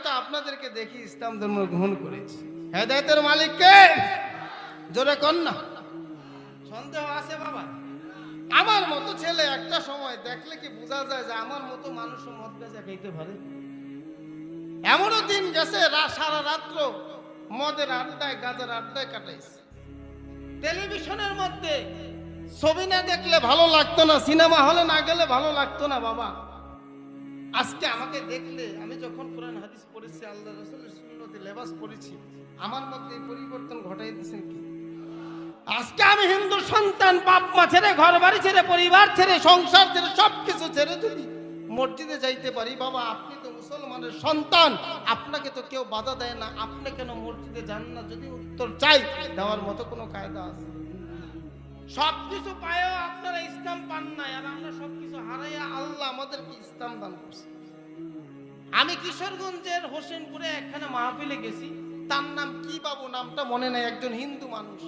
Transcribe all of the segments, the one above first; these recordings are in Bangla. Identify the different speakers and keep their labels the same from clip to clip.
Speaker 1: তো আপনাদেরকে দেখি ইসলাম ধর্ম গ্রহণ করেছি। হেদায়েতের মালিক কে? জোরে কর না। সন্দেহ আছে বাবা? আমার মতো ছেলে একটা সময় দেখলে কি বোঝা যায় যে আমার মতো মানুষ মদ বেচা খাইতে পারে? এমনও দিন গেছে সারা রাত্র মদের আড্ডায় গাঁজার আড্ডায় কাটাইছে। টেলিভিশনের মধ্যে ছবি না দেখলে ভালো লাগতো না, সিনেমা হলে না গেলে ভালো লাগতো না বাবা। আজকে আমাকে দেখলে, আমি যখন কোরআন হাদিস পড়েছি, আল্লাহ রাসূলের সুন্নতে লেবাস পড়েছি, আমার মধ্যে পরিবর্তন ঘটাই দিয়েছেন কি? আজকে আমি হিন্দু সন্তান, বাপ মা ছেড়ে, ঘর বাড়ি ছেড়ে, পরিবার ছেড়ে, সংসার ছেড়ে, সবকিছু ছেড়ে যদি মসজিদে যাইতে পারি, বাবা আপনি তো মুসলমানের সন্তান, আপনাকে তো কেউ বাধা দেয় না, আপনি কেন মসজিদে যান না? যদি উত্তর চাই, দেওয়ার মতো কোনো কায়দা আছে? সবকিছু পায়ও আপনারা ইসলাম পান নাই, আর আমরা সবকিছু হারাইয়া আল্লাহ আমাদেরকে ইসলাম দান করছে। আমি কিশোরগঞ্জের হোসেনপুরে একখানে মাহফিলে গেছি, তার নাম কি বাবু নামটা মনে নাই, একজন হিন্দু মানুষ,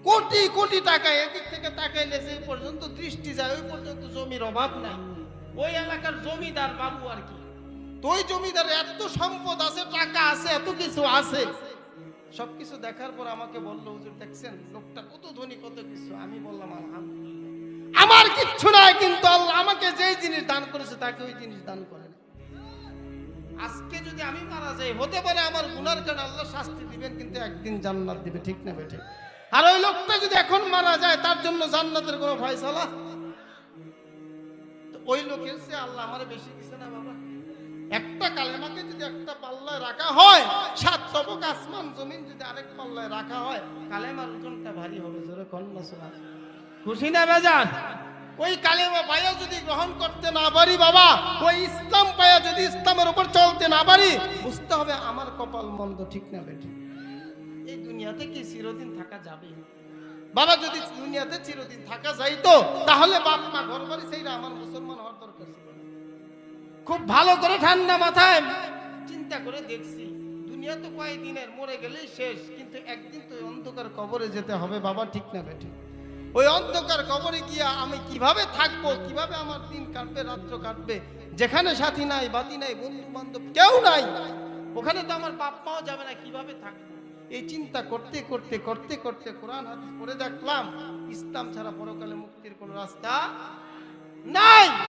Speaker 1: কোটি কোটি টাকা এদিক থেকে তাকাইলে যে পর্যন্ত দৃষ্টি যায় ওই পর্যন্ত জমির অভাব নাই। ওই এলাকার জমিদার বাবু আর কি। তো ওই জমিদারের এত সম্পদ আছে, টাকা আছে, এত কিছু আছে। সবকিছু দেখার পর আমাকে বললো, হুজুর দেখছেন লোকটা কত ধনী, কত কিছু। আমি বললাম আলহামদুলিল্লাহ, আমার কিচ্ছু নাই, কিন্তু আল্লাহ আমাকে যেই জিনিস দান করেছে তাকে ওই জিনিস দান করেন। আজকে যদি আমি মারা যাই, হতে পারে আমার গুনার কারণে আল্লাহ শাস্তি দিবেন, কিন্তু একদিন জান্নাত দিবে, ঠিক না বেঠে? আর ওই লোকটা যদি এখন মারা যায়, তার জন্য জান্নাতের কোনো ফয়সালা? তো ওই লোকের সে আল্লাহ আমারে বেশি দিছে না বাবা? একটা কালেমাকে যদি একটা পাল্লায় রাখা হয়, 7 তবক আসমান জমিন যদি আরেক পাল্লায় রাখা হয়, কালেমার ওজনটা ভারী হবে। জোরে কন্যা শোনা খুশি না বেজান? ওই কালেমা পায়া যদি গ্রহণ করতে না পারি বাবা, ওই ইসলাম পায়া যদি ইসলামের উপর চলতে না পারি, বুঝতে হবে আমার কপাল মন্দ, ঠিক না বেঠে? এই দুনিয়াতে কি চিরদিন থাকা যাবে বাবা? যদি দুনিয়াতে চিরদিন থাকা যাইতো, তাহলে বাপ মা ঘর বাড়ি সেইরা আমার মুসলমান হওয়ার দরকার ছিল। খুব ভালো করে ঠান্ডা মাথায় চিন্তা করে দেখছি, দুনিয়া তো কয়েকদিনের, মরে গেলেই শেষ, কিন্তু একদিন তো অন্ধকার কবরে যেতে হবে বাবা, ঠিক না বেঠে? ওই অন্ধকার কবরে গিয়া আমি কিভাবে থাকবো, কিভাবে আমার দিন কাটবে, রাত্র কাটবে, যেখানে সাথী নাই, বাতি নাই, বন্ধু বান্ধব কেউ নাই, ওখানে তো আমার বাপ মাও যাবে না, কিভাবে থাকবো? এই চিন্তা করতে করতে করতে করতে কোরআন হাদিস পড়ে দেখলাম, ইসলাম ছাড়া পরকালে মুক্তির কোনো রাস্তা নাই।